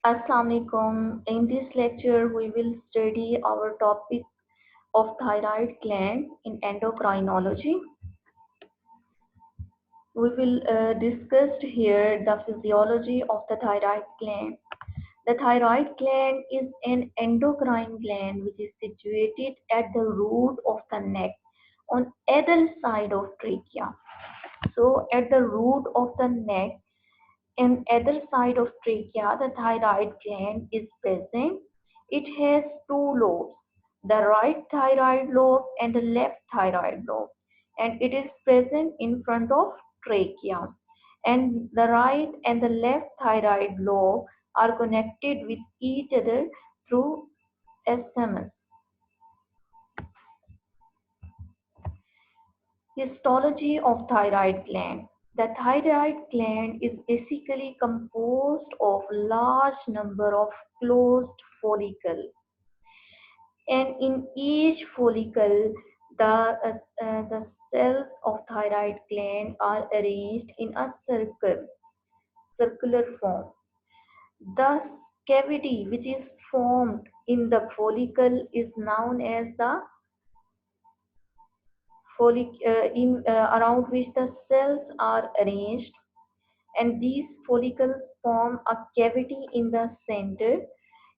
Assalamualaikum. In this lecture, we will study our topic of thyroid gland in endocrinology. We will discuss here the physiology of the thyroid gland. The thyroid gland is an endocrine gland which is situated at the root of the neck on either side of trachea. So, at the root of the neck and other side of trachea, the thyroid gland is present. It has two lobes, the right thyroid lobe and the left thyroid lobe, and it is present in front of trachea. And the right and the left thyroid lobe are connected with each other through SMS. Histology of thyroid gland. The thyroid gland is basically composed of large number of closed follicles, and in each follicle, the cells of thyroid gland are arranged in a circular form. The cavity which is formed in the follicle is known as the around which the cells are arranged, and these follicles form a cavity in the center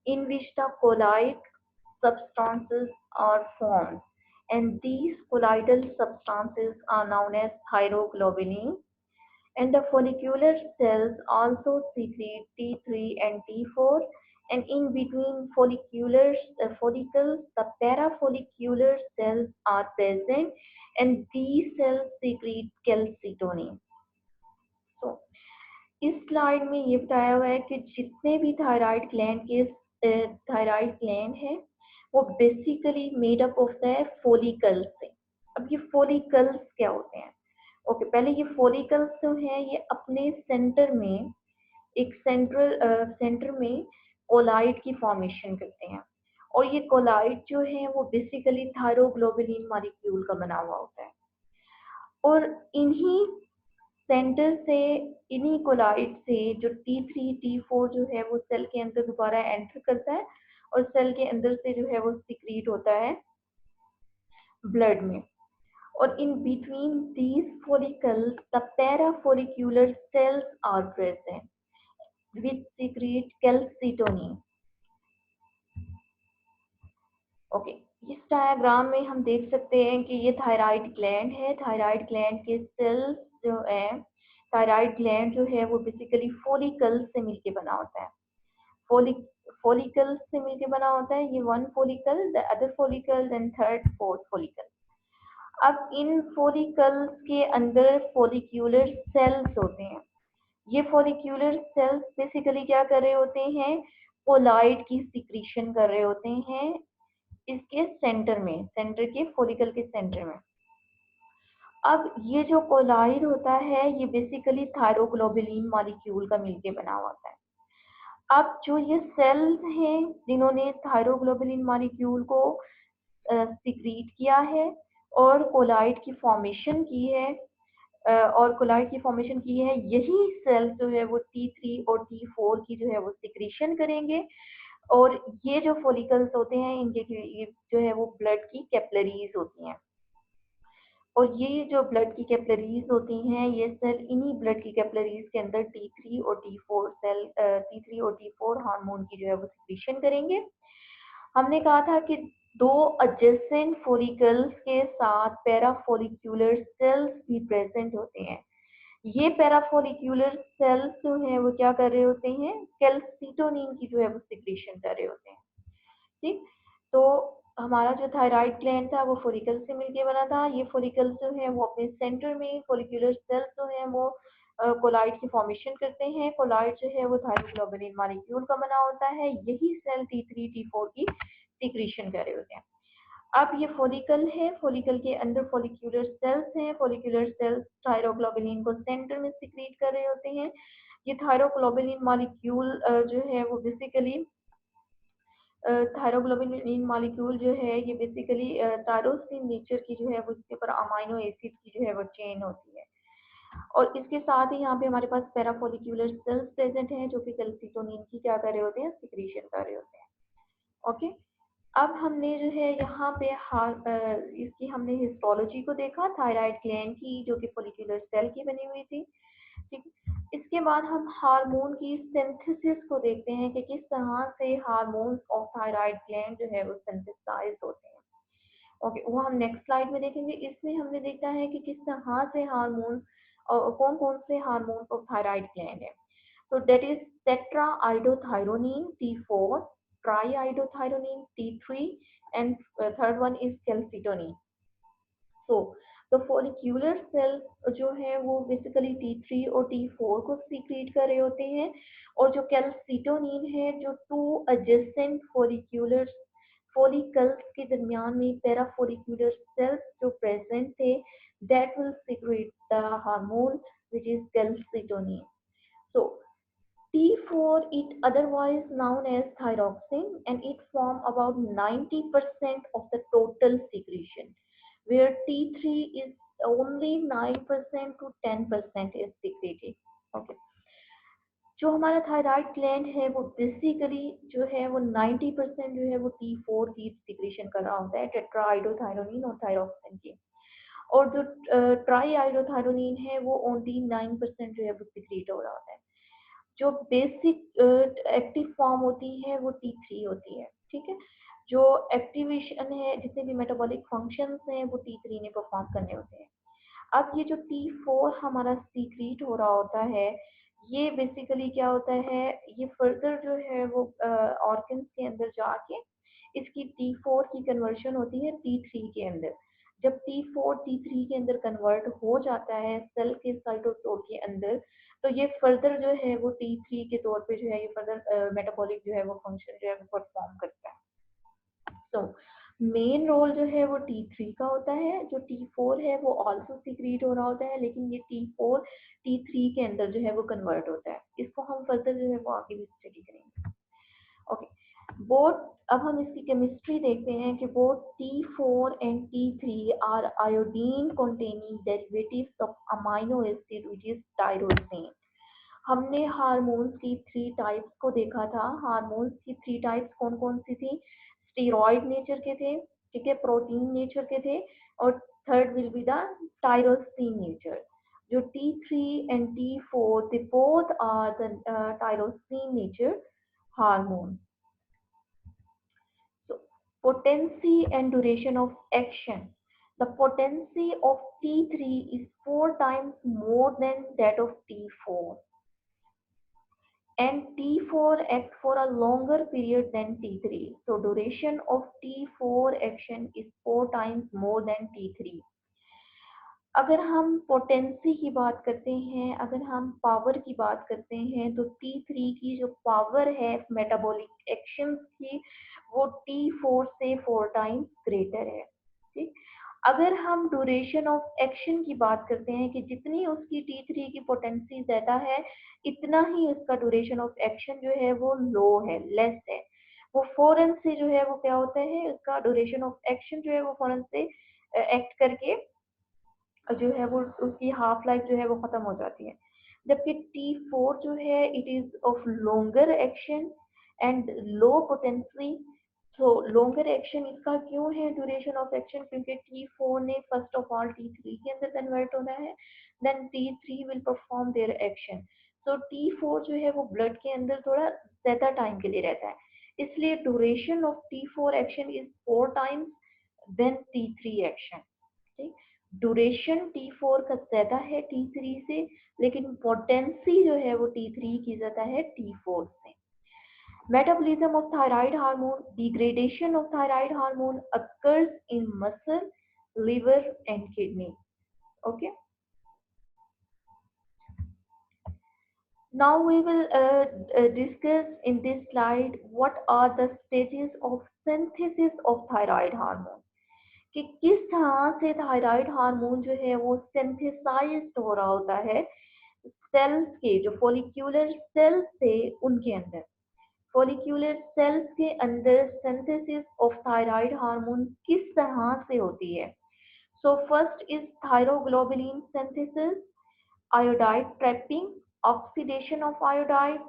in which the colloid substances are formed, and these colloidal substances are known as thyroglobulin. And the follicular cells also secrete T3 and T4, and in between follicles, the parafollicular cells are present, and these cells secrete calcitonin. So, इस slide में ये बताया हुआ है कि जितने भी thyroid gland है वो basically made up of the follicles से। अब ये फोलिकल्स क्या होते हैं? ओके, पहले ये फोलिकल्स जो हैं ये अपने सेंटर में एक सेंटर में कोलाइड की फॉर्मेशन करते हैं, और ये कोलाइड जो है वो बेसिकली थायरोग्लोबुलिन मॉलिक्यूल का बना हुआ होता है, और इन्हीं सेंटर से, इन्हीं कोलाइड से जो T3 T4 जो है वो सेल के अंदर दोबारा एंटर करता है, और सेल के अंदर से जो है वो सिक्रीट होता है ब्लड में, और in between these follicles the parafollicular cells are present which secrete calcitonin. Okay, इस डायग्राम में हम देख सकते हैं कि ये थायराइड ग्लैंड है। थायराइड ग्लैंड के सेल्स जो है, थायराइड ग्लैंड जो है वो बेसिकली फोलिकल्स से मिलके बना होता है। फोलिकल्स से मिलके बना होता है, ये one follicle, the other follicle, then third, fourth follicle. अब इन फोलिकल्स के अंदर फोलिक्यूलर सेल्स होते हैं। ये फोलिक्यूलर सेल्स बेसिकली क्या कर रहे होते हैं? कोलाइड की सिक्रीशन कर रहे होते हैं इसके सेंटर में, सेंटर के फोलिकल के सेंटर में। अब ये जो कोलाइड होता है ये बेसिकली थायरोग्लोबुलिन मॉलिक्यूल का मिलके बना होता है। अब जो ये सेल्स हैं जिन्होंने थायरोग्लोबुलिन मॉलिक्यूल को सिक्रीट किया है और कोलाइड की फॉर्मेशन की है, यही सेल्स जो है वो T3 और T4 की जो है वो सिक्रीशन करेंगे, और ये जो फॉलिकल्स होते हैं इनके जो है वो ब्लड की कैपिलरीज होती हैं, और ये जो ब्लड की कैपिलरीज होती हैं ये सेल इन्हीं ब्लड की कैपिलरीज के अंदर T3 और T4 हार्मोन की जो है वो सिक्रीशन करेंगे। हमने कहा था कि दो एडजेसेंट फोलिकल्स के साथ पैराफोलिक्यूलर सेल्स भी प्रेजेंट होते हैं। ये पैराफोलिक्यूलर सेल्स जो है वो क्या कर रहे होते हैं? कैल्सिटोनिन की जो है वो सिक्रीशन कर रहे होते हैं। ठीक, तो हमारा जो थायराइड ग्लैंड था वो फोलिकल से मिलके बना था। ये फोलिकल जो है वो अपने सेंटर में फोलिकुलर सेल्स जो है वो कोलाइड की फॉर्मेशन करते हैं। कोलाइड जो है वो थायरोग्लोबुलिन मॉलिक्यूल का बना होता है, यही सेल T3 T4 की सिक्रीशन कर रहे होते हैं। अब ये फोलिकल है, फोलिकल के अंदर फोलिकुलर सेल्स हैं, फोलिकुलर सेल्स थायरोग्लोबुलिन को सेंटर में सिक्रीट कर रहे होते हैं। ये थायरोग्लोबुलिन मॉलिक्यूल जो है वो बेसिकली थायरोग्लोबुलिन मॉलिक्यूल जो है ये बेसिकली टायरोसिन नेचर की जो है वो इसके ऊपर अमाइनो एसिड की जो है वो चेन होती है, और इसके साथ ही यहाँ पे हमारे पास पैराफोलिक्यूलर सेल्स प्रेजेंट हैं जो कि कैल्सिटोनिन की क्या कर रहे होते हैं, सिक्रीशन कर रहे होते हैं। ओके, अब हमने जो है यहाँ पे इसकी हमने हिस्टोलॉजी को देखा थायराइड ग्लैंड की, जो कि फोलिकुलर सेल की बनी हुई थी। ठीक, इसके बाद हम हार्मोन की सिंथेसिस को देखते हैं कि किस तरह से हार्मोन्स ऑफ थायराइड ग्लैंड जो है वो सिंथेसाइज होते हैं। ओके, वो हम नेक्स्ट स्लाइड में देखेंगे। इसमें हमने देखा है कि किस तरह से हार्मोन, कौन कौन से हार्मोन ऑफ थायराइड ग्लैंड है। तो that is tetra iodothyronine T4, tri iodothyronine T3, and third one is calcitonin. So तो फॉलिक्यूलर सेल जो है वो बेसिकली T3 और T4 को सीक्रेट कर रहे होते हैं, और जो कैल्सिटोनिन है जो टू एडजेसेंट फॉलिक्यूलर फॉलिकल्स के दरमियान में पैराफोलिक्यूलर सेल्स जो प्रेजेंट थे, that will secret the hormone which is calcitonin. So T4 it otherwise known as thyroxine, and it form about 90% of the total secretion, where T3 is only 9% to 10% is secreted. Okay. जो हमारा thyroid gland है वो basically जो है वो 90% जो है वो T4 की सिक्रीशन कर रहा होता है, टेट्राआइडोथायरोनिन और थायरोक्सिन की। और जो ट्राई आइडोथायरोनिन है वो ओनली 9% जो है वो सिक्रीट हो रहा होता है। जो बेसिक एक्टिव फॉर्म होती है वो T3 होती है। ठीक है, जो एक्टिवेशन है, जितने भी मेटाबॉलिक फंक्शंस हैं वो T3 ने परफॉर्म करने होते हैं। अब ये जो T4 हमारा सीक्रेट हो रहा होता है, ये बेसिकली क्या होता है, ये फर्दर जो है वो ऑर्गन्स के अंदर जाके इसकी T4 की कन्वर्शन होती है T3 के अंदर। जब T4 T3 के अंदर कन्वर्ट हो जाता है सेल के साइटोसोल के अंदर, तो ये फर्दर जो है वो T3 के तौर पे जो है ये फर्दर मेटाबॉलिक जो है वो फंक्शन जो है वो परफॉर्म करता है। तो मेन रोल जो है वो T3 का होता है। जो T4 है वो ऑल्सो सीक्रेट हो रहा होता है, लेकिन ये T4 T3 के अंदर जो है वो कन्वर्ट होता है। इसको हम फर्दर जो है वो आगे भी स्टडी करेंगे। ओके, बोथ, अब हम इसकी केमिस्ट्री देखते हैं कि both T4 and T3 are iodine containing derivatives of amino acid which is tyrosine। हमने हार्मोन्स की थ्री टाइप्स को देखा था। हार्मोन्स की थ्री टाइप्स कौन कौन सी थी? स्टीरॉयड नेचर के थे, ठीक है, प्रोटीन नेचर के थे, और third will be the tyrosine nature. जो T3 and T4 they both are the tyrosine nature hormone. So potency and duration of action. The potency of T3 is 4 times more than that of T4, and T4 act for a longer period than T3. So duration of T4 action is 4 times more than T3. अगर हम potency की बात करते हैं, अगर हम power की बात करते हैं, तो T3 की जो पावर है मेटाबॉलिक एक्शंस की वो T4 से 4 टाइम्स ग्रेटर है। ठीक, अगर हम ड्यूरेशन ऑफ एक्शन की बात करते हैं कि जितनी उसकी T3 की पोटेंसी ज्यादा है, इतना ही उसका ड्यूरेशन ऑफ एक्शन जो है वो लो है, लेस है। वो फौरन से जो है वो क्या होता है, उसका ड्यूरेशन ऑफ एक्शन जो है वो फौरन से एक्ट करके जो है वो उसकी हाफ लाइफ जो है वो खत्म हो जाती है। जबकि T4 जो है it is of longer action and low potency. तो लॉन्गर एक्शन इसका क्यों है ड्यूरेशन ऑफ एक्शन? क्योंकि T4 ने फर्स्ट ऑफ ऑल T3 के अंदर कन्वर्ट होना है, then T3 will perform their action. तो T4 जो है वो ब्लड के अंदर थोड़ा ज्यादा टाइम के लिए रहता है, इसलिए duration of T4 action is 4 times then T3 action. ठीक, ड्यूरेशन T4 का ज्यादा है T3 से, लेकिन पोटेंसी जो है वो T3 की ज्यादा है T4 से। Metabolism of thyroid hormone, degradation of thyroid hormone occurs in muscle, liver and kidney. Okay, now we will discuss in this slide what are the stages of synthesis of thyroid hormone, कि किस तरह से thyroid hormone जो है वो synthesized हो रहा होता है सेल्स के, जो फॉलिक्यूलर सेल्स थे उनके अंदर। फॉलिक्यूलर सेल्स के अंदर सिंथेसिस ऑफ थायराइड हार्मोन किस तरह से होती है? So first is thyroglobulin synthesis, iodide trapping, oxidation of iodide,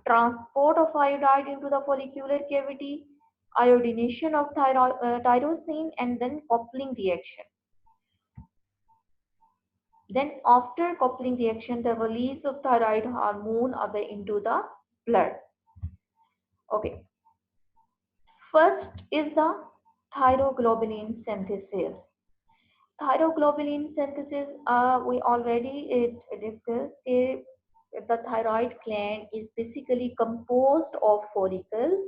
transport of iodide into the follicular cavity, iodination of tyrosine, and then coupling reaction. Then after coupling reaction, the release of thyroid hormone away into the blood. Okay. First is the thyroglobulin synthesis. Thyroglobulin synthesis, we already discussed. The thyroid gland is basically composed of follicles,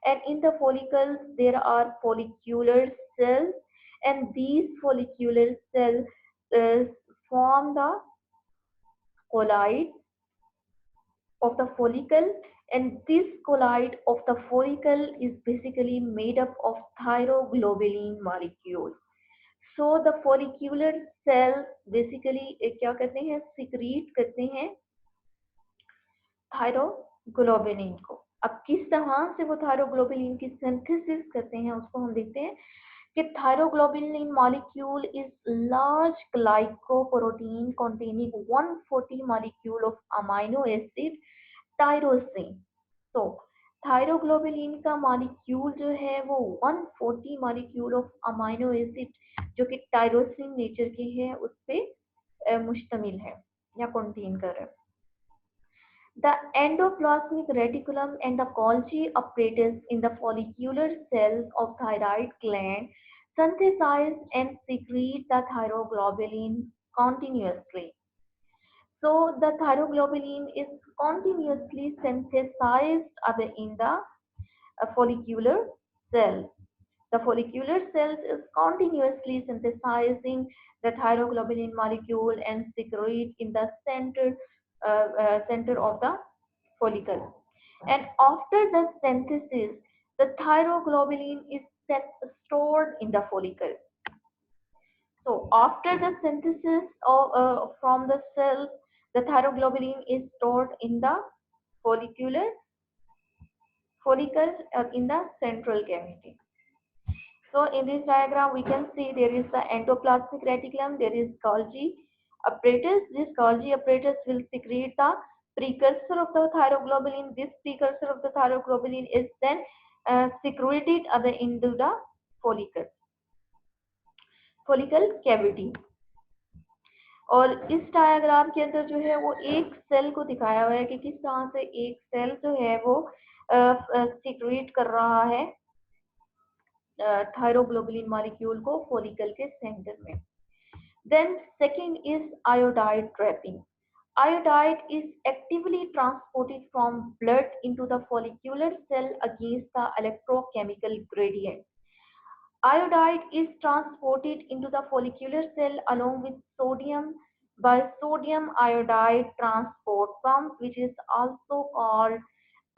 and in the follicles there are follicular cells, and these follicular cells uh, form the colloid of the follicle, and this colloid of the follicle is basically made up of thyroglobulin molecules. So the follicular cells basically क्या करते हैं, secrete करते हैं thyroglobulin को. अब किस तरह से वो थायरोग्लोबुलिन की सिंथेसिस करते हैं उसको हम देखते हैं कि thyroglobulin molecule is large glycoprotein containing 140 molecule of amino acid tyrosine. तो थायरोग्लोबुलिन का मॉलिक्यूल जो है वो 140 मॉलिक्यूल ऑफ अमाइनो एसिड जो कि टायरोसिन नेचर के हैं उस पे मुश्तमिल है या कंटेन कर रहे हैं. The endoplasmic reticulum and the Golgi apparatus in the follicular cells of thyroid gland synthesize and secrete the thyroglobulin continuously. So the thyroglobulin is continuously synthesized in the follicular cells. The follicular cells is continuously synthesizing the thyroglobulin molecule and secrete in the center of the follicle. And after the synthesis, the thyroglobulin is stored in the follicle. So after the synthesis from the cells, the thyroglobulin is stored in the follicular follicle in the central cavity. So in this diagram, we can see there is the endoplasmic reticulum, there is Golgi apparatus. This Golgi apparatus will secrete the precursor of the thyroglobulin. This precursor of the thyroglobulin is then secreted into the follicle cavity. और इस diagram के अंदर जो है वो एक cell को दिखाया हुआ है कि किस तरह से एक सेल जो है वो सिक्रीट कर रहा है thyroglobulin molecule को follicle के center में. Then second is iodide trapping. Iodide is actively transported from blood into the follicular cell against the electrochemical gradient. Iodide is transported into the follicular cell along with sodium by sodium iodide transport pump, which is also called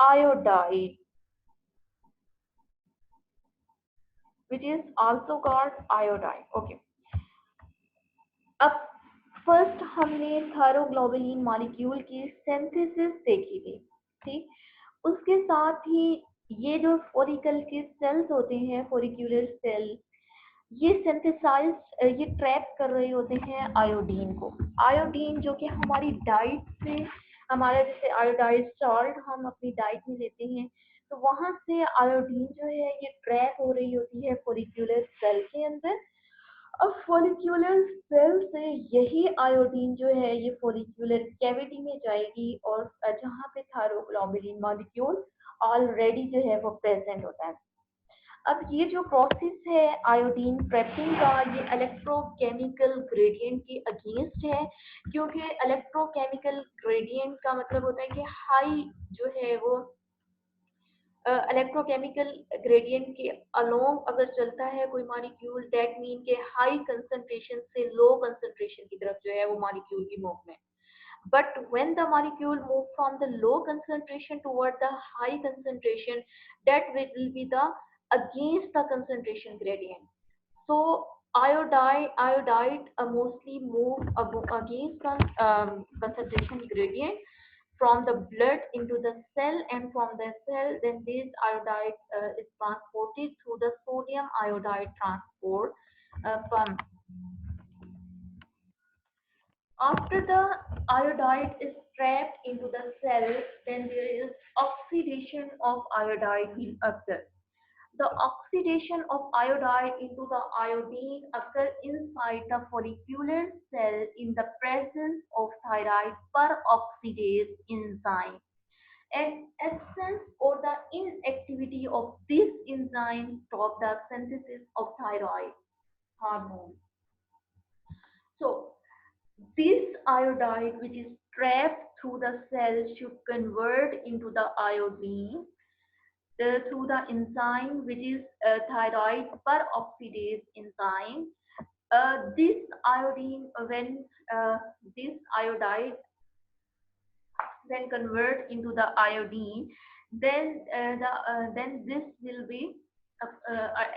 iodide. Okay. अब first हमने thyroglobulin molecule की synthesis देखी थी, ठीक. उसके साथ ही ये जो फॉलिकल के सेल्स होते हैं, फॉलिक्यूलर सेल, ये सिंथेसाइज ये ट्रैप कर रहे होते हैं आयोडीन को. आयोडीन जो कि हमारी डाइट से, हमारा जैसे आयोडाइड सॉल्ट हम अपनी डाइट में लेते हैं, तो वहां से आयोडीन जो है ये ट्रैप हो रही होती है फॉलिक्यूलर सेल के अंदर. अब फॉलिक्यूलर सेल से यही आयोडीन जो है ये फॉलिक्यूलर कैविटी में जाएगी और जहाँ पे थायरोग्लोबुलिन मॉलिक्यूल ऑलरेडी जो है वो प्रेजेंट होता है. अब ये जो प्रोसेस है आयोडीन ट्रैपिंग का, ये इलेक्ट्रोकेमिकल ग्रेडियंट के अगेंस्ट है, क्योंकि इलेक्ट्रोकेमिकल ग्रेडियंट का मतलब होता है कि हाई जो है वो इलेक्ट्रोकेमिकल ग्रेडियंट के अलोंग अगर चलता है कोई मॉलिक्यूल, दैट मीन के हाई कंसंट्रेशन से लो कंसंट्रेशन की तरफ जो है वो मॉलिक्यूल की movement. But when the molecule move from the low concentration toward the high concentration, that will be the against the concentration gradient. So iodide mostly move against the concentration gradient from the blood into the cell, and from the cell then this iodide is transported through the sodium iodide transport pump. After the iodide is trapped into the cell, then there is oxidation of iodide will occur. The oxidation of iodide into the iodine occurs inside the follicular cell in the presence of thyroid peroxidase enzyme. And absence or the inactivity of this enzyme stop the synthesis of thyroid hormone. So this iodide which is trapped through the cell should convert into the iodine through the enzyme which is thyroid peroxidase enzyme. This iodine, when this iodide then convert into the iodine, then this will be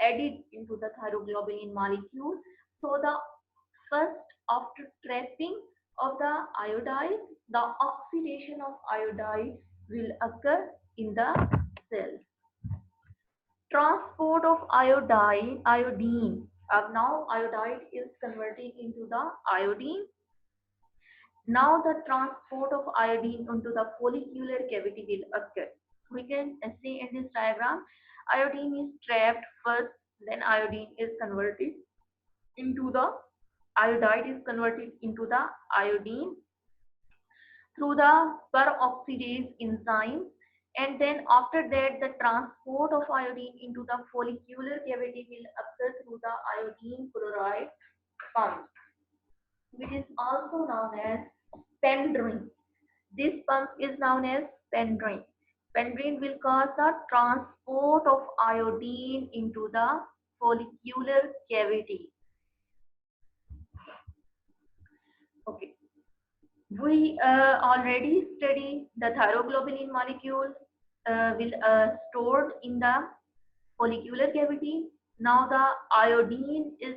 added into the thyroglobulin molecule. So the first, after trapping of the iodide, the oxidation of iodide will occur in the cell. Transport of iodine. Now iodide is converting into the iodine. Now the transport of iodine into the follicular cavity will occur. We can see in this diagram, iodine is trapped first, then iodine is converted into the iodide is converted into the iodine through the peroxidase enzyme, and then after that the transport of iodine into the follicular cavity will occur through the iodine chloride pump, which is also known as pendring. This pump is known as pendring. Pendring will cause the transport of iodine into the follicular cavity. Okay. We already studied the thyroglobulin molecule will stored in the follicular cavity. Now the iodine is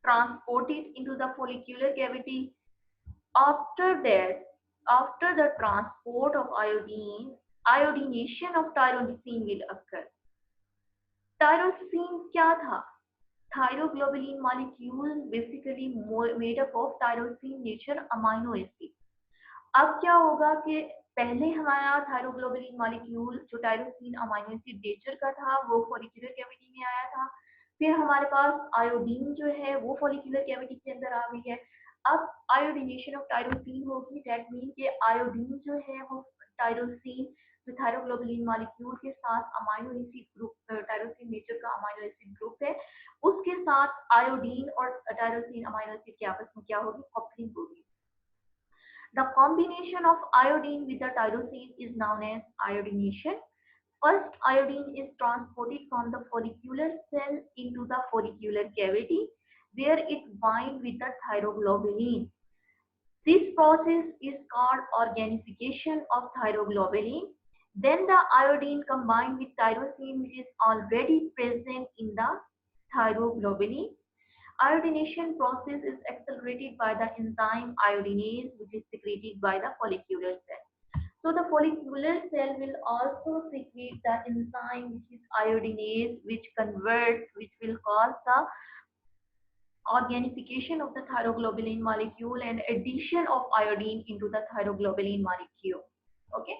transported into the follicular cavity. After that, after the transport of iodine, iodination of tyrosine will occur. Tyrosine क्या था? Thyroglobulin molecule basically made up of tyrosine nature amino acid. अब क्या होगा कि पहले हमारा thyroglobulin molecule जो tyrosine amino acid nature का था वो फॉलिक्यूलर कैविटी में आया था, फिर हमारे पास आयोडीन जो है वो फॉलिक्यूलर कैविटी के अंदर आ गई है। अब आयोडीनेशन ऑफ टायरोसिन होगी, दैट मीन कि आयोडीन जो है वो टायरोसिन जो थायरोग्लोबुलिन मॉलिक्यूल के साथ amino acid group, tyrosine nature का अमाइनो एसिड ग्रुप है, उसके साथ आयोडीन और टायरोसिन अमाइनो एसिड के आपस में क्या होगी, कपलिंग होगी। The combination of iodine with the tyrosine is known as iodination. First, iodine is transported from the follicular cell into the follicular cavity, where it binds with the thyroglobulin. This process is called organification of thyroglobulin. Then the iodine combined with tyrosine, which is already present in the thyroglobulin. Iodination process is accelerated by the enzyme iodinase, which is secreted by the follicular cell. So the follicular cell will also secrete the enzyme which is iodinase, which will cause the organification of the thyroglobulin molecule and addition of iodine into the thyroglobulin molecule. Okay.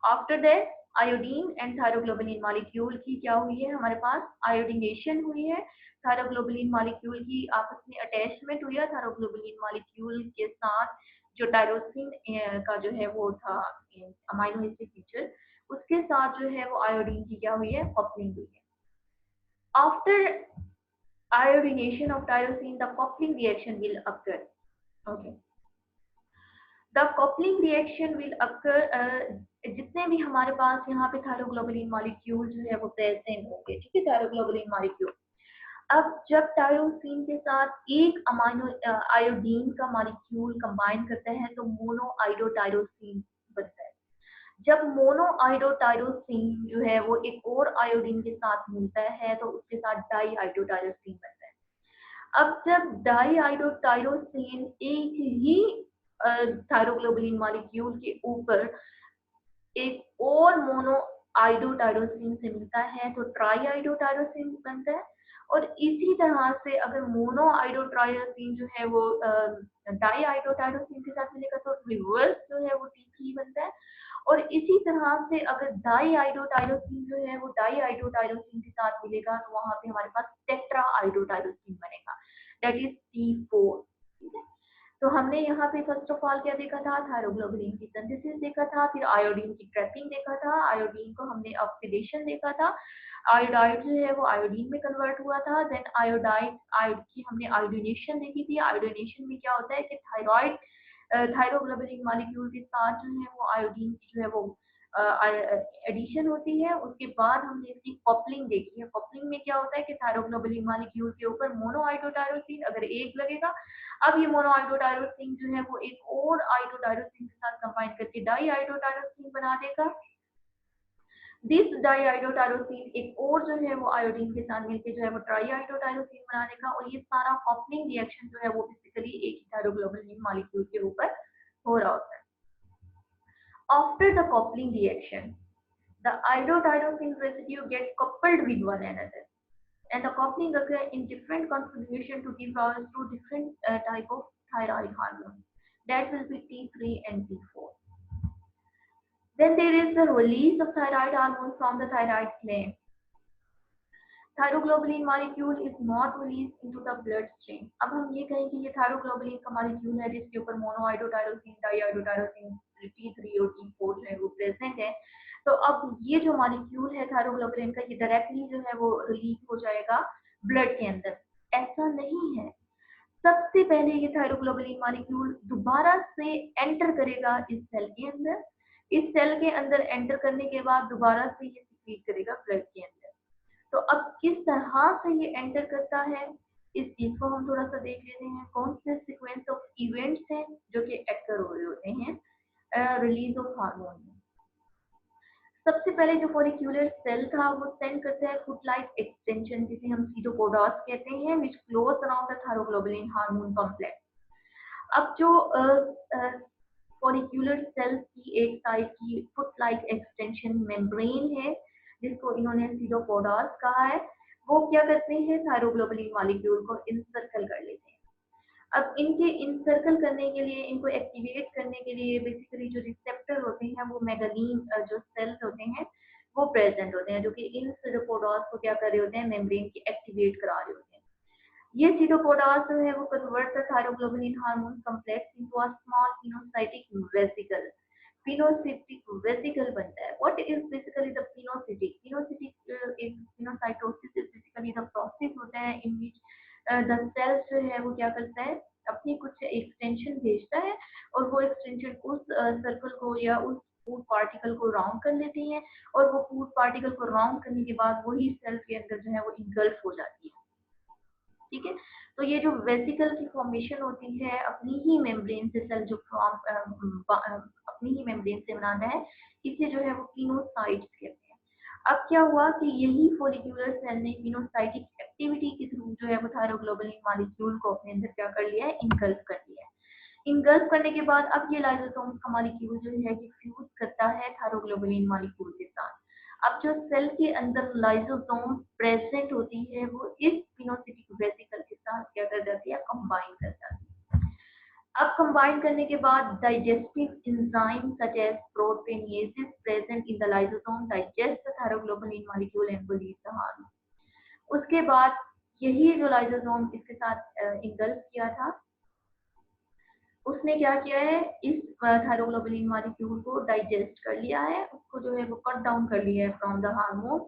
After that iodine and thyroglobulin molecule की क्या हुई है, हमारे पास iodination हुई है, thyroglobulin molecule की आपस में अटैचमेंट हुई है थायरोग्लोबुलिन मॉलिक्यूल के साथ जो टायरोसिन का जो है वो था अमाइनो एसिड फीचर, उसके साथ जो है वो आयोडीन की क्या हुई है, कपलिंग हुई है। After iodination of tyrosine, the coupling reaction will occur. Okay. The coupling reaction will occur, जितने भी हमारे पास यहाँ पे थायरोग्लोबुलिन मॉलिक्यूल जो है वो प्रेजेंट होंगे, ठीक है, थायरोग्लोबुलिन मॉलिक्यूल। अब जब टायरोसिन के साथ एक अमाइनो आयोडीन का मॉलिक्यूल कंबाइन करते हैं तो मोनो आयोडोटायरोसिन बनता है। जब मोनो आयोडोटायरोसिन जो है वो एक और आयोडीन के साथ मिलता है तो उसके साथ डाई आयोडोटायरोसिन बनता है। अब जब डाई आयोडोटायरोसिन एक ही थायरोग्लोबुलिन मॉलिक्यूल के ऊपर एक और मोनो आयोडोटायरोसिन से मिलता है तो ट्राई आयोडोटायरोसिन बनता है, और इसी तरह से अगर मोनो आइडोटायरोसिन जो है वो डाई आइडोटायरोसिन के साथ मिलेगा तो रिवर्स जो है वो T3 बनता है। और इसी तरह से अगर डाई आइडोटायरोसिन जो है वो डाई आइडोटायरोसिन के साथ मिलेगा तो वहां पे हमारे पास टेट्रा आइडोटायरोसिन बनेगा, दैट इज T4। ठीक है, तो हमने यहाँ पे फर्स्ट ऑफ ऑल क्या देखा था, थायरोग्लोबुलिन की सिंथेसिस देखा था, फिर आयोडीन की ट्रैपिंग देखा था, आयोडीन को हमने ऑक्सीडेशन देखा था, आयोडाइड जो है वो आयोडीन में कन्वर्ट हुआ था, देन आयोडाइड आयोड की हमने आयोडीनेशन देखी थी। आयोडीनेशन में क्या होता है कि थायराइड थायरोग्लोबुलिन मॉलिक्यूल के साथ जो है वो आयोडीन की जो है वो एडिशन होती है। उसके बाद हमने इसकी कपलिंग देखी है। कपलिंग में क्या होता है कि थायरोग्लोबुलिन मॉलिक्यूल के ऊपर मोनो आइडोटायरोसिन अगर एक लगेगा, अब ये मोनो आइडोटायरोसिन जो है वो एक और आइडोटायरोसिन के साथ कंबाइन करके डाई आइडोटायरोसिन बना देगा। दिस डाई आइडोटायरोसिन एक और जो है वो आयोडीन के साथ मिलकर जो है वो ट्राई आइडोटायरोसिन बना देगा। और ये सारा कपलिंग रिएक्शन जो है वो बेसिकली एक ही थायरोग्लोबुलिन मॉलिक्यूल के ऊपर हो रहा होता है। After the coupling reaction, the iodotyrosin residue gets coupled with one another, and the coupling occurs in different configuration to give rise to different type of thyroid hormones. That will be T3 and T4. Then there is the release of thyroid hormone from the thyroid gland. Thyroglobulin molecule is not release into the blood stream. अब हम ये कहें कि ये thyroglobulin का molecule है जिसके ऊपर मोनो आइडोटायरोसिन, डाई आइडोटायरोसिन, T3 और T4 जो है वो प्रेजेंट है। तो अब ये जो मॉलिक्यूल है थायरोग्लोबुलिन का, ये डायरेक्टली जो है वो रिलीज हो जाएगा ब्लड के अंदर। ऐसा नहीं है, सबसे पहले ये थायरोग्लोबुलिन मॉलिक्यूल दोबारा से एंटर करेगा इस सेल के अंदर। इस सेल के अंदर एंटर करने के बाद दोबारा से ये सीक्रेट करेगा ब्लड के अंदर। तो अब किस तरह से ये एंटर करता है, इस चीज को हम थोड़ा सा देख लेते हैं। कौन से सीक्वेंस ऑफ इवेंट्स हैं जो कि एक्टर हो रहे होते हैं रिलीज ऑफ हार्मोन में। सबसे पहले जो फॉलिक्यूलर सेल था वो सेंड करता है फुट लाइक एक्सटेंशन, जिसे हम सीटोपोडस कहते हैं, which close around the thyroglobulin hormone complex. अब जो फॉलिक्यूलर सेल की एक साइड की फुट लाइक एक्सटेंशन मेम्ब्रेन है जिसको इन्होंने सीटोपोडस कहा है, वो क्या करते हैं, थायरोग्लोबुलिन मॉलिक्यूल को इंसर्कल कर लेते हैं। अब इनके इंसर्कल करने के लिए, इनको एक्टिवेट करने के लिए बेसिकली जो रिसेप्टर होते हैं वो मेगालीन जो सेल्स होते हैं वो प्रेजेंट होते हैं, जो कि इन सीटोपोडस को क्या कर रहे होते हैं, मेम्ब्रेन की एक्टिवेट करा रहे होते हैं। ये सीटोपोडस जो है वो convert the thyroglobulin hormone complex into a small pinocytic vesicle. Pinocytic vesicle बनता है। What is basically the pinocytic? Pinocytic is pinocytosis is basically the process होता है इन विच द सेल जो है वो क्या करता है, अपनी कुछ एक्सटेंशन भेजता है और वो एक्सटेंशन उस सर्कल को या उस फूड पार्टिकल को राउंड कर लेती है, और वो फूड पार्टिकल को राउंड करने के बाद वही सेल के अंदर जो है वो इंगल्फ हो जाती है। ठीक है, तो ये जो वेसिकल की फॉर्मेशन होती है अपनी ही मेम्ब्रेन से, सेल जो अपनी ही मेम्ब्रेन से बनाता है, इसे जो है वो पिनोसाइट्स कहते हैं। अब क्या हुआ कि यही फॉलिक्यूलर सेल ने पिनोसाइटिक एक्टिविटी के थ्रू जो है वो थायरोग्लोबुलिन मॉलिक्यूल को अपने अंदर क्या कर लिया है, इंगल्फ कर लिया है। इंगल्फ करने के बाद अब ये लाइसोसोम का मॉलिक्यूल जो है ये फ्यूज करता है थायरोग्लोबुलिन मॉलिक्यूल के साथ। अब जो सेल के अंदर लाइसोसोम प्रेजेंट होती है वो इस पिनोसिटिक वेसिकल के साथ क्या कर जाती है, कंबाइन कर जाती है। अब कंबाइन करने के बाद digestive enzyme such as proteinases present in the lysosome digest the thyroglobulin molecule and release the hormone. उसके बाद यही जो लाइसोसोम इसके साथ इंगल्फ किया था, उसने क्या किया है, इस थायरोग्लोबुलिन मॉलिक्यूल को डाइजेस्ट कर लिया है, उसको जो है वो कट डाउन कर लिया है फ्रॉम द हार्मोन।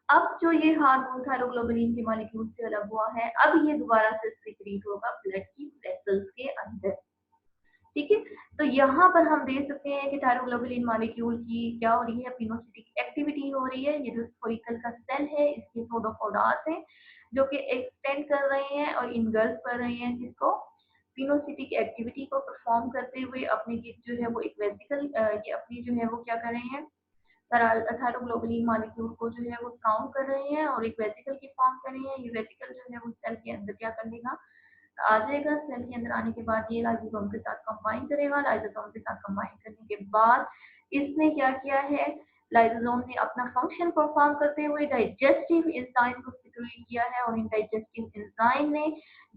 अब जो ये हार्मोन थायरोग्लोबुलिन के मॉलिक्यूल से अलग हुआ है, अब ये दोबारा से सीक्रेट होगा ब्लड की वेसल्स के अंदर। ठीक है, तो यहाँ पर हम देख सकते हैं कि थायरोग्लोबुलिन मॉलिक्यूल की क्या हो रही है, पिनोसिटिक एक्टिविटी हो रही है। ये जो फोलिकल का सेल है इसके सीटोपोडस है जो कि एक्सटेंड कर रहे हैं और इनगल्फ कर रहे हैं, जिसको पिनोसिटिक एक्टिविटी को परफॉर्म करते हुए अपने जो है वो एक वेसिकल ये अपनी जो है वो क्या कर रहे हैं, थायरोग्लोबुलिन मॉलिक्यूल को जो है वो काउंट कर रहे हैं और एक वेसिकल की फॉर्म कर रहे हैं। ये वेसिकल जो है वो सेल के अंदर क्या कर लेगा, आ जाएगा। सेल के अंदर आने के बाद ये लाइसोसोम के साथ कंबाइन करेगा। लाइसोसोम के साथ कंबाइन करने के बाद इसने क्या किया है, लाइसोसोम ने अपना फंक्शन परफॉर्म करते हुए डाइजेस्टिव एंजाइम को सिक्रीट किया है, और इन डाइजेस्टिव एंजाइम ने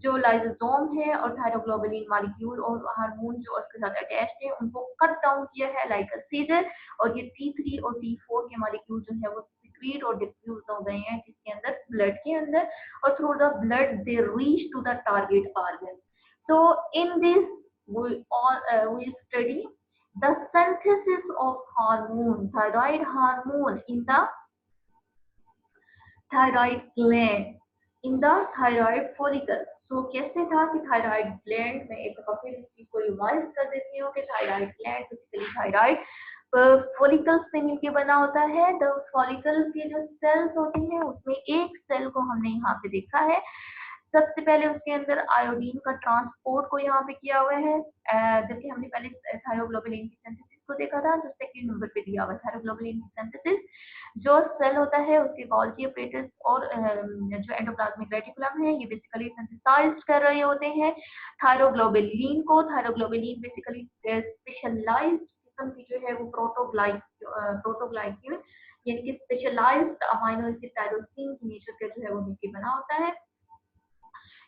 जो लाइसोसोम है और थायरोग्लोबुलिन मॉलिक्यूल और हार्मोन जो उसके साथ अटैच्ड है उनको कट डाउन किया है लाइक अ सीजर, और ये T3 और T4 के मॉलिक्यूल जो है वो सिक्रीट और डिफ्यूज हो गए हैं जिसके अंदर ब्लड के अंदर, और through the blood they reach to the target organ. So in this we study the synthesis of hormone, thyroid hormone in the thyroid gland, in the thyroid follicle. So कैसे था कि thyroid gland में एक बार फिर इस चीज को revise कर देती हूँ कि thyroid gland basically thyroid follicles से मिलके बना होता है. द फॉलिकल के जो सेल्स होती हैं उसमें एक सेल को हमने यहाँ पे देखा है. सबसे पहले उसके अंदर आयोडीन का ट्रांसपोर्ट को यहाँ पे किया हुआ है, जबकि हमने पहले थायरोग्लोबुलिन की सिंथेसिस को देखा था जो सेकंड नंबर पे दिया हुआ है. थायरोग्लोबुलिन की सिंथेसिस जो सेल होता है उसके गोल्गी अपरेटस और जो एंडोप्लाज्मिक रेटिकुलम है ये बेसिकली सिंथेसाइज कर रहे होते हैं थायरोग्लोबुलिन को. थायरोग्लोबुलिन बेसिकली स्पेशलाइज्ड किस्म की जो है वो प्रोटोग्लाइकिन यानी कि स्पेशलाइज्ड अमाइनो एसिड टायरोसिन की नेचर का जो है वो मिलकर बना होता है.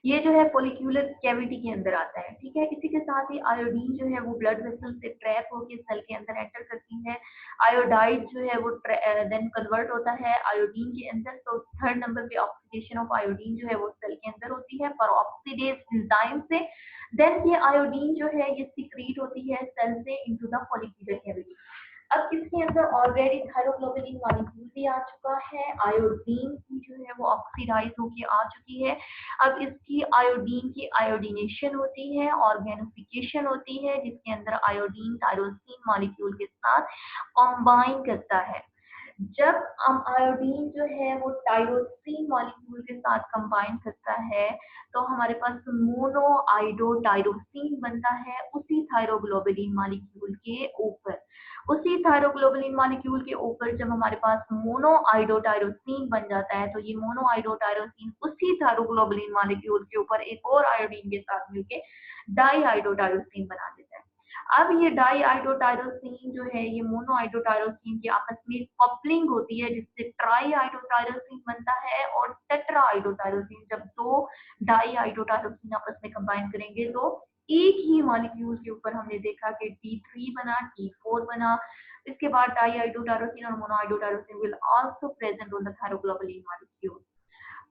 ये जो है फोलिक्यूलर कैविटी के अंदर आता है. ठीक है, इसी के साथ ही आयोडीन जो है वो ब्लड वेसल से ट्रैप होकर सेल के अंदर एंटर करती है. आयोडाइड जो है वो देन कन्वर्ट होता है आयोडीन के अंदर. तो थर्ड नंबर पे ऑक्सीडेशन ऑफ आयोडीन जो है वो सेल के अंदर होती है पर ऑक्सीडेज एंजाइम से. देन ये आयोडीन जो है ये सिक्रीट होती है सेल से इनटू द फोलिक्यूलर कैविटी. अब इसके अंदर ऑलरेडी थायरोग्लोबुलिन मॉलिक्यूल भी आ चुका है, आयोडीन की जो है वो ऑक्सीडाइज होके आ चुकी है. अब इसकी आयोडीन की आयोडीनेशन होती है, ऑर्गेनिफिकेशन होती है जिसके अंदर आयोडीन टायरोसिन मॉलिक्यूल के साथ कॉम्बाइन करता है. जब आयोडीन जो है वो टायरोसिन मॉलिक्यूल के साथ कंबाइन करता है तो हमारे पास मोनो आइडो टायरोसिन बनता है उसी थायरोग्लोबुलिन मॉलिक्यूल के ऊपर. उसी थायरोग्लोबुलिन मॉलिक्यूल के ऊपर जब हमारे पास मोनो आइडो टायरोसिन बन जाता है तो ये मोनो आइडो टायरोसिन उसी थायरोग्लोबुलिन मॉलिक्यूल के ऊपर एक और आयोडीन के साथ मिलके डाई आइडो टायरोसिन बना देता है. अब ये डाई आइडोटायरोसिन जो है ये मोनो आइडोटायरोसिन की आपस में कपलिंग होती है जिससे ट्राई आइडोटायरोसिन बनता है, और टेट्रा आइडोटायरोसिन जब दो डाई आइडोटायरोसिन आपस में कंबाइन करेंगे तो एक ही मॉलिक्यूल के ऊपर हमने देखा कि T3 बना, T4 बना. इसके बाद डाई आइडोटायरोसिन और mono iodotyrosine will also present on the thyroglobulin molecule.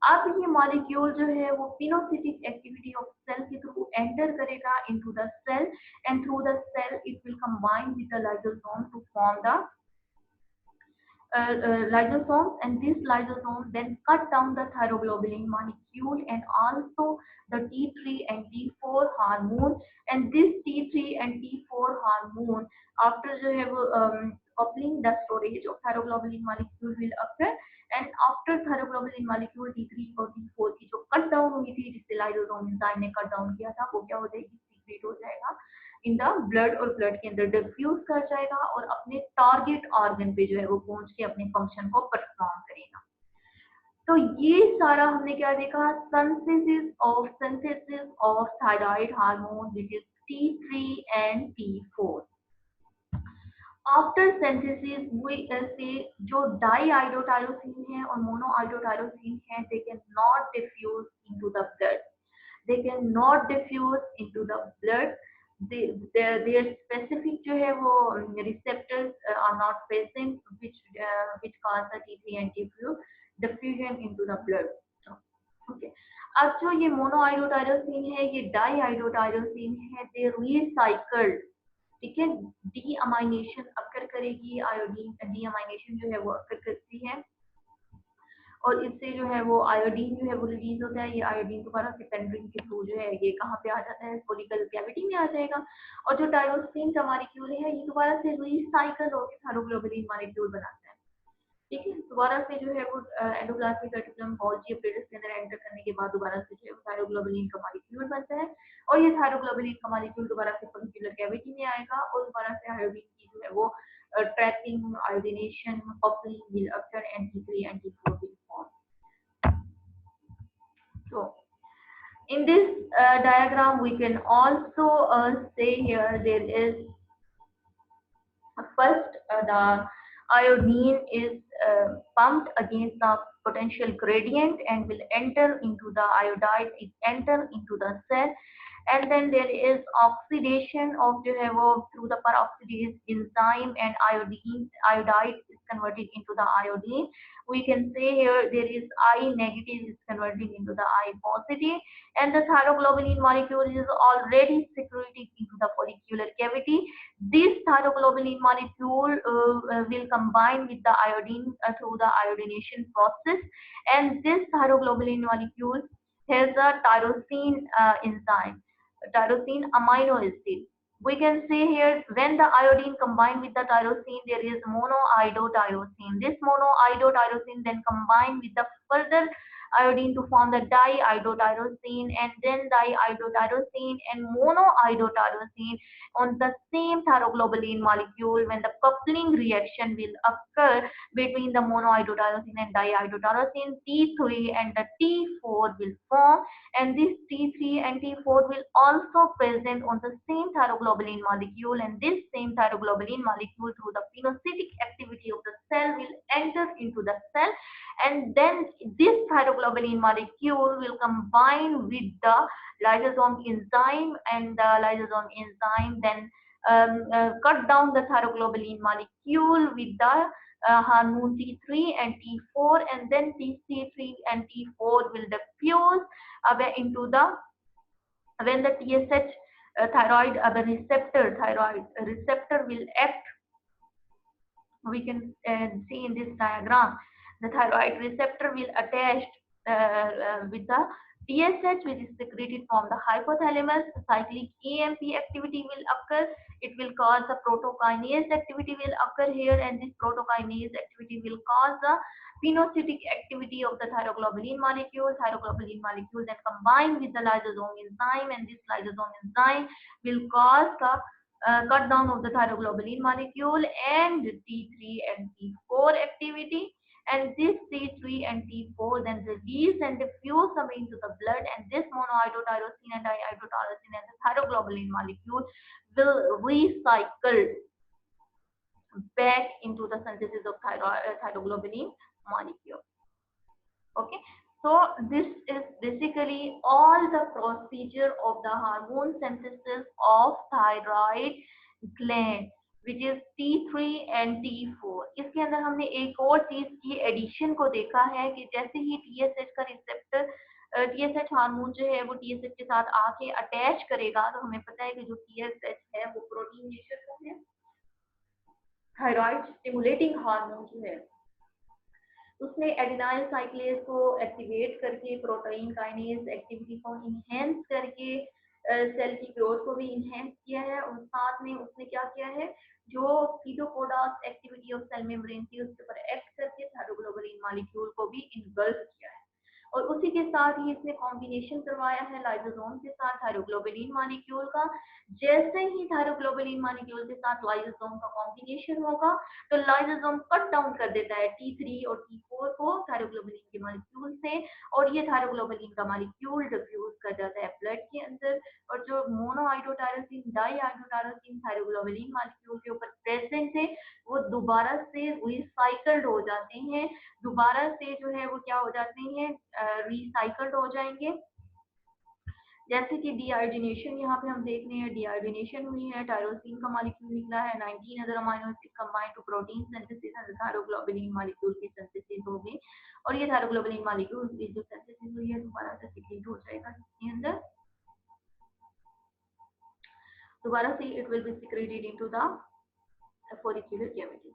अब ये मॉलिक्यूल जो है वो पिनोसिटिक एक्टिविटी ऑफ सेल के थ्रू एंटर करेगा into the cell, and through the cell it will combine with the lysosome to form the lysosomes, and this lysosome then cut down the thyroglobulin molecule and also the T3 and T4 hormone. And this T3 and T4 hormone after जो है वो coupling the storage of thyroglobulin molecule will occur, and after thyroglobulin molecule T3 और T4 की जो cut down हुई थी जिससे lysosome enzyme ने कट डाउन किया था वो क्या हो जाएगी, सीक्रेट हो जाएगा इन द ब्लड, और ब्लड के अंदर डिफ्यूज कर जाएगा और अपने टारगेट ऑर्गन पे जो है वो पहुंच के अपने फंक्शन को परफॉर्म करेगा. तो ये सारा हमने क्या देखा, synthesis of thyroid hormone which is T3 and T4. After synthesis we say जो डाई आइडोटायरोसिन है और मोनो आइडोटायरोसिन है they can not diffuse into the blood. They cannot diffuse into the blood. Their specific जो है वो receptors are not present which cause the T3 and T4 diffusion into the blood. Okay. अब जो ये मोनोआइडोटायरोसिन है ये die iodotyrosine है, दे recycled. ठीक है, डीअमाइनेशन अकर करेगी, आयोडीन डीअमाइनेशन जो है वो अकर करती है और इससे जो है वो आयोडीन जो है वो रिलीज होता है. ये आयोडीन दोबारा से पेंड्रिन के थ्रू जो है ये कहाँ पे आ जाता है, फोलिकल कैविटी में आ जाएगा, और जो टायरोसिन का मॉलिक्यूल है ये दोबारा से रिसाइकल होकर थायरोग्लोबुलिन मॉलिक्यूल बनाता है. ठीक है, दोबारा से जो है वो एंडोप्लाज्मिक रेटिकुलम गोल्गी अपरेटस के अंदर एंटर करने के बाद दोबारा से जो है थायरोग्लोबुलिन का मॉलिक्यूल बनता है, और ये थायरोग्लोबुलिन का मॉलिक्यूल दोबारा से फोलिकुलर कैविटी में आएगा और दोबारा से आयोडीन की जो है वो trapping, iodination, coupling will occur, and T3 and T4 will form. So, in this diagram, we can also say here there is first the iodine is pumped against the potential gradient and will enter into the iodide, it enter into the cell, and then there is oxidation of जो है वो through the peroxidase enzyme, and iodide is converted into the iodine. We can say here there is I negative is converting into the I positive, and the thyroglobulin molecule is already secreted into the follicular cavity. This thyroglobulin molecule will combine with the iodine through the iodination process, and this thyroglobulin molecule has a tyrosine enzyme, tyrosine amino acid. We can say here when the iodine combined with the tyrosine, there is monoiodotyrosine. This monoiodotyrosine then combined with the further iodine to form the diiodotyrosine, and then diiodotyrosine and monoiodotyrosine on the same thyroglobulin molecule. When the coupling reaction will occur between the monoiodotyrosine and diiodotyrosine, T3 and the T4 will form, and this T3 and T4 will also present on the same thyroglobulin molecule, and this same thyroglobulin molecule through the pinocytic activity of the cell will enter into the cell, and then this thyroglobulin molecule will combine with the lysosome enzyme, and the lysosome enzyme then cut down the thyroglobulin molecule with the hormone T3 and T4, and then T3 and T4 will diffuse away into the, when the TSH thyroid thyroid receptor will act, we can see in this diagram, the thyroid receptor will attach with the TSH, which is secreted from the hypothalamus. Cyclic AMP activity will occur. It will cause the protokinase activity will occur here, and this protokinase activity will cause the pinocytic activity of the thyroglobulin molecule. Thyroglobulin molecule then combine with the lysosome enzyme, and this lysosome enzyme will cause the cut down of the thyroglobulin molecule and T3 and T4 activity, and this T3 and T4 then release and diffuse away into the blood, and this monoiodotyrosine and diiodotyrosine and the thyroglobulin molecule will recycle back into the synthesis of thyroglobulin molecule. Okay, so this is basically all the procedure of the hormone synthesis of thyroid gland, which is T3 and T4. इसके अंदर हमने एक और चीज की addition को देखा है कि जैसे ही TSH का रिसेप्टर TSH हार्मोन जो है वो TSH के साथ आके अटैच करेगा, तो हमें पता है कि जो TSH है वो प्रोटीन नेचर का है, थायराइड स्टिमुलेटिंग हार्मोन जो है उसने एडिनाइल साइक्लेज को एक्टिवेट करके प्रोटीन काइनेज एक्टिविटी को इनहेंस करके सेल की ग्रोथ को भी इनहेंस किया है, और साथ में उसने क्या किया है, जो कीटोकोडास एक्टिविटी ऑफ सेल मेम्ब्रेन थी उसके ऊपर एक्ट करके थायरोग्लोबुलिन मॉलिक्यूल को भी इनगल्फ किया है, और उसी के साथ ही इसने कॉम्बिनेशन करवाया है लाइसोसोम के साथ थायरोग्लोबुलिन मॉलिक्यूल का। जैसे ही थायरोग्लोबुलिन मॉलिक्यूल के साथ लाइसोसोम का कॉम्बिनेशन होगा तो लाइसोसोम कट डाउन कर देता है T3 और T4 को थायरोग्लोबुलिन के मॉलिक्यूल से, और ये थायरोग्लोबुलिन का मॉलिक्यूल डिफ्यूज कर जाता है ब्लड के अंदर, और जो मोनोआइडोटायरोसिन डाइआइडोटायरोसिन थायरोग्लोबुलिन मॉलिक्यूल के ऊपर प्रेजेंट है वो दोबारा से रिसाइकल्ड हो जाते हैं, दोबारा से जो है वो क्या हो जाते हैं, रिसाइकल्ड हो जाएंगे। जैसे कि डीआयोडिनेशन यहाँ पे हम देख रहे हैं, डीआयोडिनेशन हुई है, टायरोसिन का मॉलिक्यूल निकला है, 19 other amino acid combine to protein synthesis and thyroglobulin molecule की सिंथेसिस होगी, और ये थायरोग्लोबुलिन मॉलिक्यूल की जो सिंथेसिस हुई है दोबारा से सीक्रेट हो जाएगा इसके अंदर, दोबारा से it will be secreted into the follicular cavity।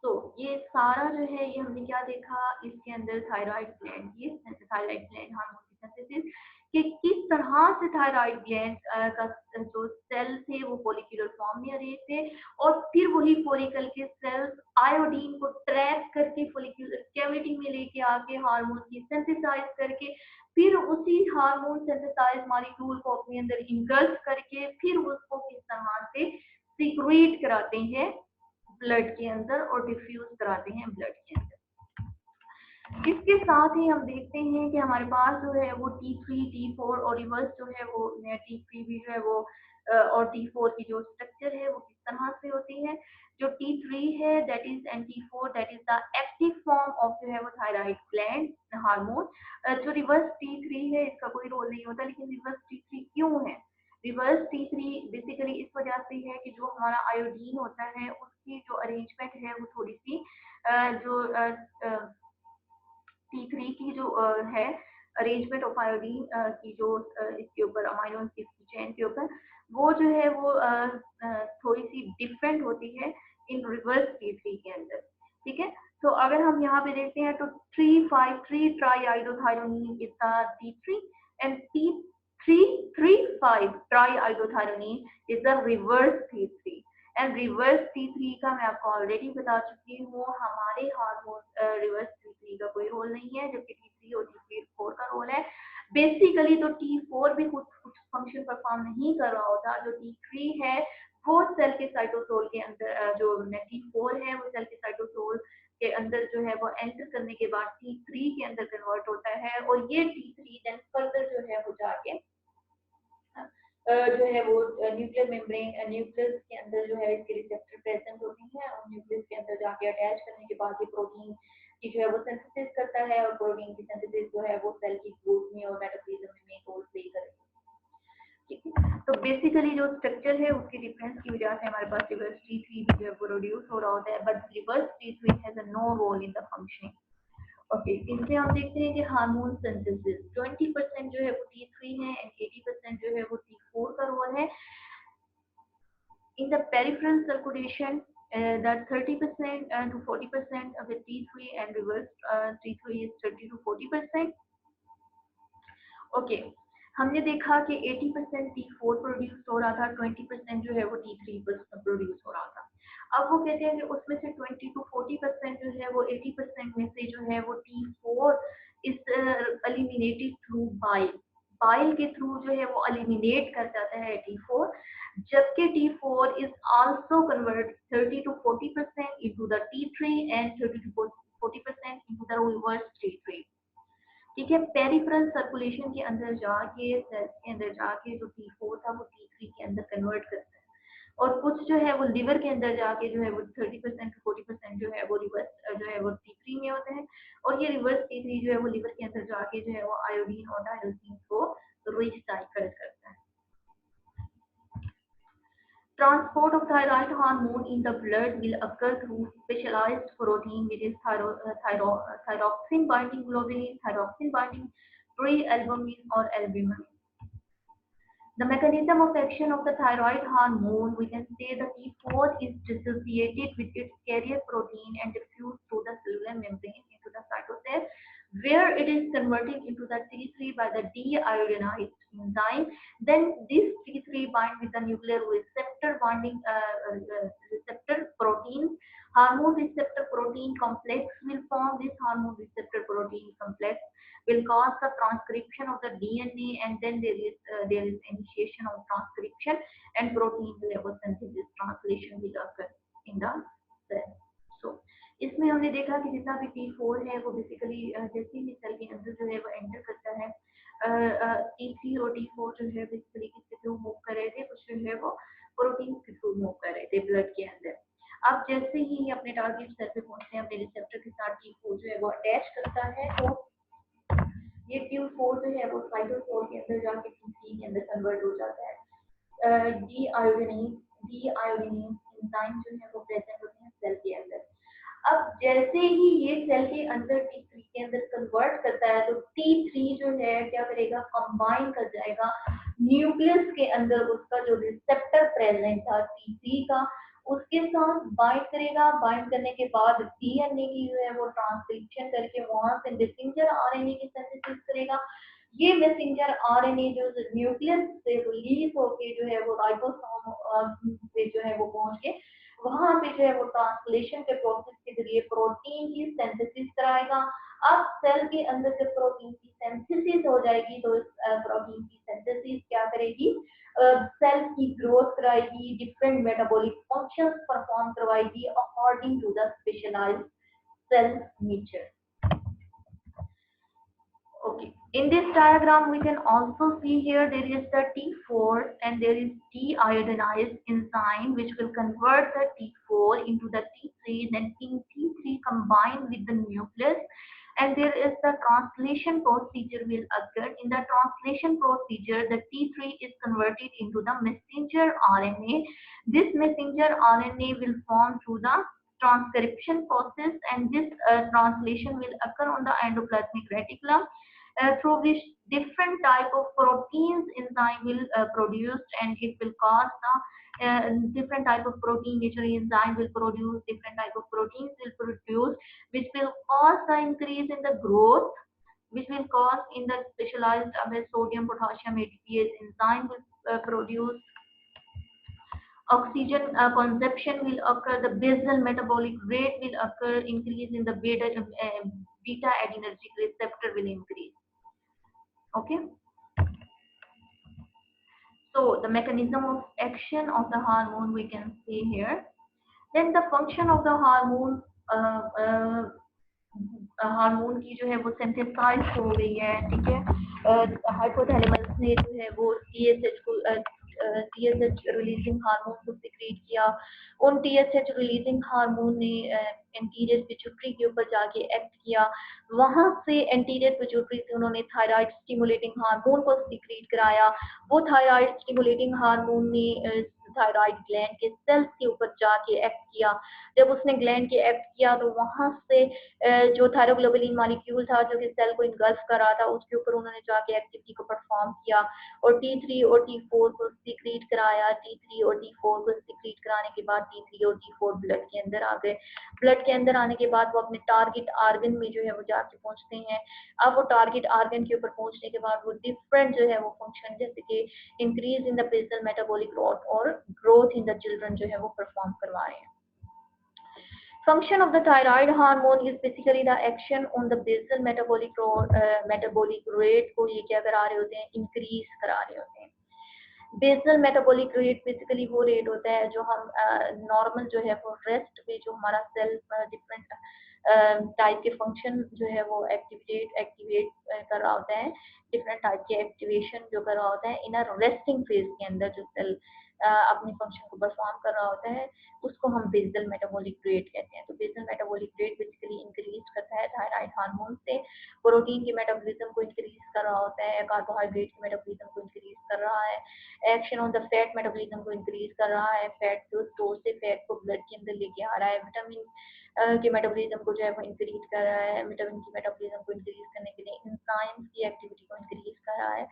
तो ये सारा जो है ये हमने क्या देखा इसके अंदर थायराइड ग्लैंड की थायराइड ग्लैंड हार्मोन की सिंथेसिस कि किस तरह से थायराइड ग्लैंड का जो सेल थे वो फोलिकुलर फॉर्म में अरेंज थे, और फिर वही फोलिकल के सेल्स आयोडीन को ट्रैप करके फोलिकुलर कैविटी में लेके आके हार्मोन की सिंथेसाइज करके फिर उसी हार्मोन सिंथेसाइज मॉलिक्यूल को अपने अंदर इनगल्फ करके फिर उसको किस तरह से सीक्रेट कराते हैं ब्लड के अंदर और डिफ्यूज कराते हैं ब्लड के अंदर। इसके साथ ही हम देखते हैं कि हमारे पास जो है वो T3, T4 और रिवर्स जो है वो T3 भी जो है वो और T4 की जो स्ट्रक्चर है वो किस तरह से होती है। जो T3 है that is and T4 that is the active form of जो है वो थायराइड ग्लैंड हार्मोन। जो रिवर्स T3 है इसका कोई रोल नहीं होता, लेकिन रिवर्स T3 क्यों है? रिवर्स T3 बेसिकली इस वजह से है कि जो हमारा आयोडीन होता है उसकी जो अरेंजमेंट है वो थोड़ी सी जो T3 की जो है अरेंजमेंट ऑफ आयोडीन की जो इसके ऊपर अमाइनो एसिड की चेन के ऊपर वो जो है वो थोड़ी सी डिफरेंट होती है इन रिवर्स T3 के अंदर। ठीक है, तो अगर हम यहाँ पे देखते हैं तो 3,5,3 triiodothyronine is the T3 and T3,3,5 triiodothyronine is the reverse T3। And reverse T3 का मैं आपको ऑलरेडी बता चुकी हूँ, हमारे हार्मोन रिवर्स T3 का कोई रोल नहीं है, जबकि T3 और T4 का रोल है। बेसिकली तो T4 भी कुछ फंक्शन परफॉर्म नहीं कर रहा होता, जो T3 है वो सेल के साइटोसोल के अंदर जो T4 है वो सेल के साइटोसोल के अंदर जो है वो एंटर करने के बाद T3 के अंदर कन्वर्ट होता है, और ये T3 देन फर्दर जो है वो जाके जो है वो न्यूक्लियर मेम्ब्रेन न्यूक्लियस के अंदर जो है इसके रिसेप्टर प्रेजेंट होती हैं, और न्यूक्लियस के अंदर जाके अटैच करने के बाद ये प्रोटीन की जो है वो सिंथेसिस करता है, और प्रोटीन की सिंथेसिस जो है वो सेल की ग्रोथ में और मेटाबॉलिज्म में मेन रोल प्ले करेगी। ठीक है, तो बेसिकली जो स्ट्रक्चर है उसके डिफरेंस की वजह से हमारे पास रिवर्स T3 जो है वो प्रोड्यूस हो रहा होता है, but reverse T3 has no role in the functioning. Okay, इनसे हम देखते हैं कि हार्मोन सिंथेसिस 20% जो है वो T3 है एंड 80% जो है वो T4 का रोल है। In the peripheral circulation, that 30% to 40% of the T3 and reverse T3 is 30 to 40%। Okay, हमने देखा कि 80% T4 प्रोड्यूस हो रहा था, 20% जो है वो T3 प्रोड्यूस हो रहा था। अब वो कहते हैं कि उसमें से 20 to 40% जो है वो 80% में से जो है वो T4 इस एलिमिनेटेड थ्रू बाइल, बाइल के थ्रू जो है वो एलिमिनेट कर जाता है T4, जबकि T4 is also convert 30 to 40% into the T3 and 30 to 40% into the reverse T3। ठीक है, पेरिफेरल सर्कुलेशन के अंदर जाके सेल्स के अंदर जाके जो T4 था वो T3 के अंदर कन्वर्ट करता है, और कुछ जो है वो लिवर के अंदर जाके जो है वो 30% to 40% जो है वो रिवर्स जो है वो T3 में होते हैं, और ये रिवर्स T3 जो है वो लिवर के अंदर जाके जो है वो आयोडीन और टायरोसिन को रिसाइकिल करता है। Transport of thyroid hormone in the blood will occur through specialized protein, which is thyroxine binding globulin, thyroxine binding pre-albumin or albumin. The mechanism of action of the thyroid hormone, we can say the T4 is dissociated with its carrier protein and diffused through the cellular membrane into the cytosol, where it is converted into the T3 by the deiodinized enzyme. Then this T3 bind with the nuclear receptor binding receptor protein. Hormone receptor protein complex will form. This hormone receptor protein complex will cause the transcription of the DNA, and then there is initiation of transcription and protein level synthesis translation will occur in the cell. So इसमें हमने देखा कि जितना भी T4 है वो basically जैसे ही cell के अंदर जो है वो एंटर करता है, T3 और T4 जो है बेसिकली किसके थ्रू मूव कर रहे थे, कुछ जो है वो प्रोटीन के थ्रू मूव कर रहे थे ब्लड के अंदर। अब जैसे ही अपने टारगेट सेल पे पहुंचते हैं अपने रिसेप्टर के साथ T4 जो है वो अटैच करता है, तो ये T4 जो है वो साइटोसोल के अंदर जाके T3 के अंदर कन्वर्ट हो जाता है। डीआयोडीनेज एंजाइम जो है वो प्रेजेंट होते हैं सेल के अंदर। अब जैसे ही ये सेल के अंदर T3 के अंदर कन्वर्ट करता है, तो T3 जो है क्या करेगा, कंबाइन कर जाएगा न्यूक्लियस के अंदर, उसका जो रिसेप्टर प्रेजेंट था T3 का उसके साथ बाइंड करेगा। बाइंड करने के बाद डीएनए की जो है वो ट्रांसक्रिप्शन करके वहां से मैसेंजर आरएनए की सिंथेसिस करेगा। ये मैसेंजर आरएनए जो न्यूक्लियस से रिलीज होके जो है वो राइबोसोम पे जो है वो पहुंच के वहां पे जो है वो ट्रांसलेशन के प्रोसेस के जरिए प्रोटीन की सिंथेसिस कराएगा। अब सेल के अंदर जब प्रोटीन की सिंथेसिस हो जाएगी, तो इस प्रोटीन की सिंथेसिस क्या करेगी, सेल की ग्रोथ कराएगी, डिफरेंट मेटाबॉलिक फंक्शंस परफॉर्म करवाएगी according to the specialised cell nature. Okay, In this diagram, we can also see here there is the T4 and there is deiodinized enzyme which will convert the T4 into the T3, then T3 combined with the nucleus, and there is the translation procedure will occur. In the translation procedure, the T3 is converted into the messenger RNA. This messenger RNA will form through the transcription process, and this translation will occur on the endoplasmic reticulum, through which different type of proteins enzyme will produced, and it will cause the different type of protein which enzyme will produce, different type of proteins will produce, which will cause the increase in the growth, which will cause in the specialized sodium potassium ATPase enzyme will produce oxygen consumption will occur, the basal metabolic rate will occur, increase in the beta adrenergic receptor will increase. Okay, so the mechanism of action of the hormone we can see here. Then the function of the hormone, hormone की जो है वो synthesise हो गई है, ठीक है। Hypothalamus ने जो है वो टीएसएच को टीएसएच रिलीजिंग हार्मोन को सिक्रीट किया। उन टीएसएच रिलीजिंग हार्मोन ने एंटीरियर पिट्यूटरी के ऊपर जाके एक्ट किया, वहां से एंटीरियर पिट्यूटरी से उन्होंने थायराइड स्टिमुलेटिंग हार्मोन को सिक्रीट कराया। वो थायराइड स्टिमुलेटिंग हार्मोन ने थायराइड ग्लैंड के सेल्स के ऊपर जाके एक्ट किया। जब उसने ग्लैंड के एक्ट किया तो वहां से जो थायरोग्लोबुलिन मॉलिक्यूल था जो कि सेल को इनगल्फ कर रहा था, उसके ऊपर उन्होंने जाके एक्टिविटी को परफॉर्म किया और T3 और T4 को सिक्रीट कराया। T3 और T4 को सिक्रीट कराने के बाद T3 और T4 ब्लड के अंदर आ गए। ब्लड के अंदर आने के बाद वो अपने टारगेट आर्गन में जो है वो जाके पहुंचते हैं। अब वो टारगेट आर्गन के ऊपर पहुंचने के बाद वो डिफरेंट जो है वो फंक्शन, जैसे कि increase in the basal metabolic growth और ग्रोथ इन द चिल्ड्रन जो है वो परफॉर्म करवा रहे हैं। Function of the thyroid hormone is basically the action on the basal metabolic rate को ये क्या करा रहे होते हैं, इंक्रीज करा रहे होते हैं। बेसल मेटाबॉलिक रेट बेसिकली वो रेट होता है जो हम नॉर्मल जो है वो रेस्ट में जो हमारा सेल डिफरेंट टाइप के फंक्शन जो है वो एक्टिवेट कर रहा होता है, डिफरेंट टाइप के एक्टिवेशन जो कर रहा होता है इन रेस्टिंग फेज के अंदर, जो सेल अपने फंक्शन को परफॉर्म कर रहा होता है, उसको हम बेसल मेटाबॉलिक रेट कहते हैं। तो basal metabolic rate basically increase करता है थायराइड हार्मोन से, प्रोटीन के मेटाबॉलिज्म को इंक्रीज कर रहा होता है, कार्बोहाइड्रेट के मेटाबॉलिज्म को इंक्रीज कर रहा है, action on the fat metabolism को इंक्रीज कर रहा है, फैट को स्टोर से फैट को ब्लड के अंदर लेके आ रहा है, विटामिन के मेटाबॉलिज्म को जो है वो इंक्रीज कर रहा है, विटामिन की मेटाबॉलिज्म को इंक्रीज करने के लिए एंजाइम्स की एक्टिविटी को इंक्रीज कर रहा है,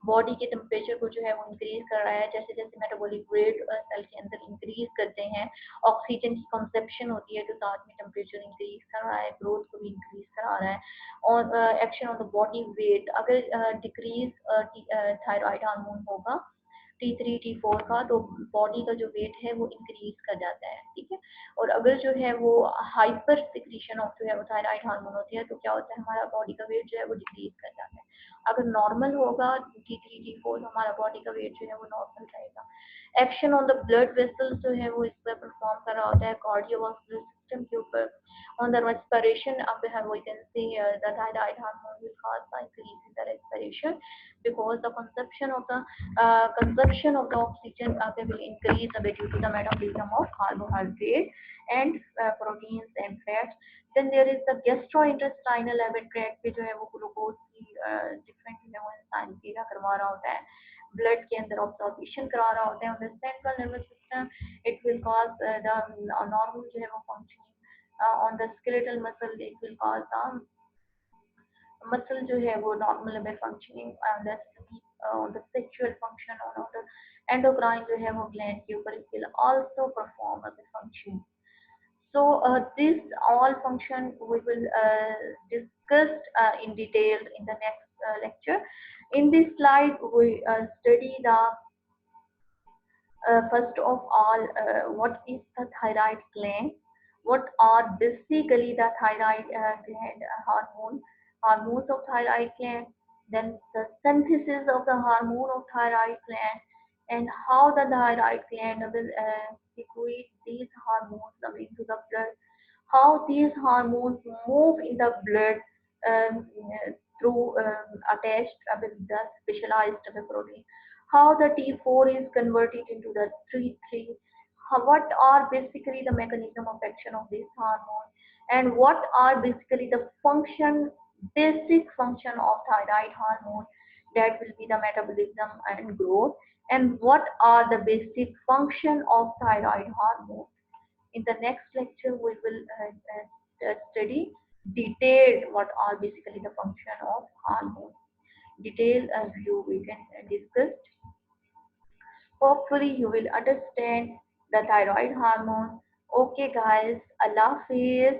बॉडी के टेम्परेचर को जो है वो इंक्रीज कर रहा है। जैसे जैसे मेटाबॉलिक रेट सेल के अंदर इंक्रीज करते हैं, ऑक्सीजन की कंजप्शन होती है तो साथ में टेम्परेचर इंक्रीज कर रहा है, ग्रोथ को भी इंक्रीज करा रहा है। और action on the body weight, अगर डिक्रीज थायराइड हार्मोन होगा T3 T4 का, तो बॉडी का जो वेट है वो इंक्रीज कर जाता है, ठीक है। और अगर जो है वो हाइपर सिक्रीशन ऑफ जो है वो थायराइड हार्मोन होती है तो क्या होता है, हमारा बॉडी का वेट जो है वो डिक्रीज कर जाता है। अगर नॉर्मल होगा T3 T4 तो हमारा बॉडी का वेट जो है वो नॉर्मल रहेगा। Action on the blood vessels जो है वो इस पर परफॉर्म कर रहा होता है, कार्डियोवास्कुलर सिस्टम के ऊपर। ऑन द रेस्पिरेशन, अब we can see the thyroid hormone will cause the increase in the respiration because the consumption of the oxygen will increase due to the metabolism of carbohydrate and proteins and fats. Then there is the gastrointestinal tract पे जो है वो glucose की different जो है वो इंसान पीला करवा रहा होता है, ब्लड के अंदर ऑब्जॉर्प्शन करा रहा होता है। On the central nervous system it will cause the normal जो है वो functioning. On the skeletal muscle it will cause the muscle जो है वो नॉर्मल में functioning. On the sexual function, on the endocrine जो है वो ग्लैंड के ऊपर it will also perform as a function. So this all function we will discuss in detail in the next lecture. In this slide we study the first of all what is the thyroid gland, what are basically the thyroid gland hormones of thyroid gland, then the synthesis of the hormone of thyroid gland, and how the thyroid gland will secrete these hormones into the blood, how these hormones move in the blood, through attached with the specialized protein. How the T4 is converted into the T3. What are basically the mechanism of action of this hormone, and what are basically the basic function of thyroid hormone, that will be the metabolism and growth, and what are the basic function of thyroid hormone. In the next lecture, we will study detailed what are basically the function of hormone. Detailed view we can discuss. Hopefully, you will understand the thyroid hormone. Okay, guys, Allah Hafiz.